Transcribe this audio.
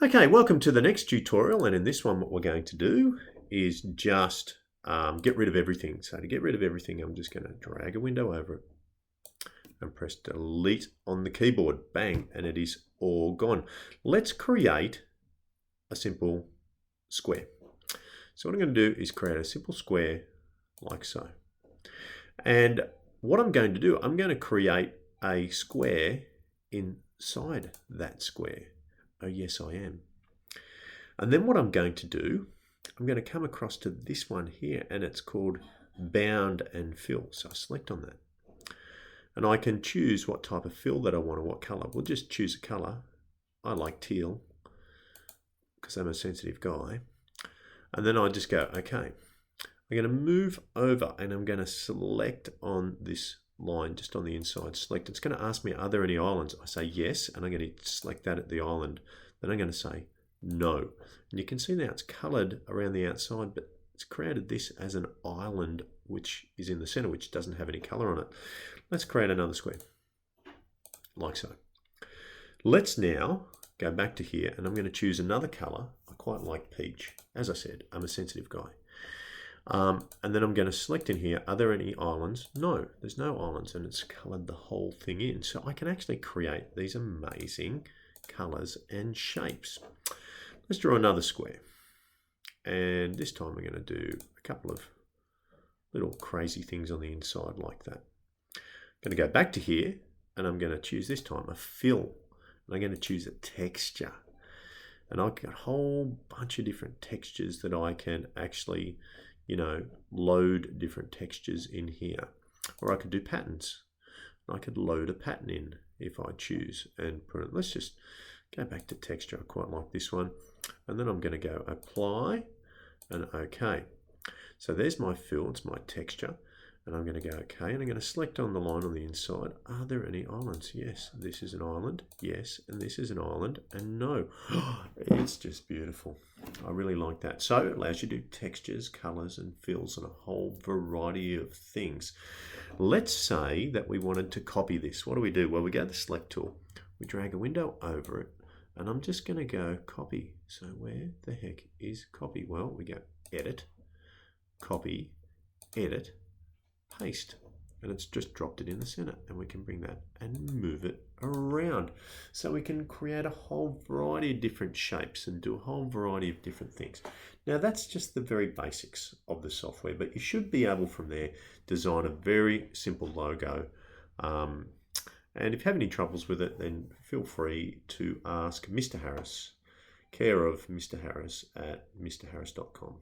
Okay, welcome to the next tutorial, and in this one what we're going to do is just get rid of everything. So to get rid of everything, I'm just going to drag a window over it and press delete on the keyboard. Bang, and it is all gone. Let's create a simple square. So what I'm going to do is create a simple square like so. And what I'm going to do, I'm going to create a square inside that square. Oh yes, I am. And then what I'm going to do, I'm going to come across to this one here, and it's called bound and fill. So I select on that. And I can choose what type of fill that I want or what color. We'll just choose a color. I like teal because I'm a sensitive guy. And then I just go, okay. I'm going to move over and I'm going to select on this line just on the inside. Select. It's going to ask me, are there any islands? I say yes, and I'm going to select that at the island. Then I'm going to say no. And you can see now it's colored around the outside, but it's created this as an island which is in the center, which doesn't have any color on it. Let's create another square like so. Let's now go back to here, and I'm going to choose another color. I quite like peach. As I said, I'm a sensitive guy. And then I'm going to select in here, are there any islands? No, there's no islands, and it's colored the whole thing in. So I can actually create these amazing colors and shapes. Let's draw another square. And this time we're going to do a couple of little crazy things on the inside like that. I'm going to go back to here, and I'm going to choose this time a fill. And I'm going to choose a texture. And I've got a whole bunch of different textures that I can actually, load different textures in here. Or I could do patterns. I could load a pattern in if I choose and put it. Let's just go back to texture. I quite like this one. And then I'm going to go apply and OK. So there's my fill, it's my texture. And I'm going to go OK, and I'm going to select on the line on the inside. Are there any islands? Yes, this is an island. Yes, and this is an island. And no. It's just beautiful. I really like that. So it allows you to do textures, colors, and fills, and a whole variety of things. Let's say that we wanted to copy this. What do? Well, we go to the select tool. We drag a window over it. And I'm just going to go copy. So where the heck is copy? Well, we go edit, copy, edit, paste, and it's just dropped it in the center, and we can bring that and move it around. So we can create a whole variety of different shapes and do a whole variety of different things. Now that's just the very basics of the software, but you should be able from there design a very simple logo. And if you have any troubles with it, then feel free to ask Mr. Harris, care of Mr. Harris at mrharris.com.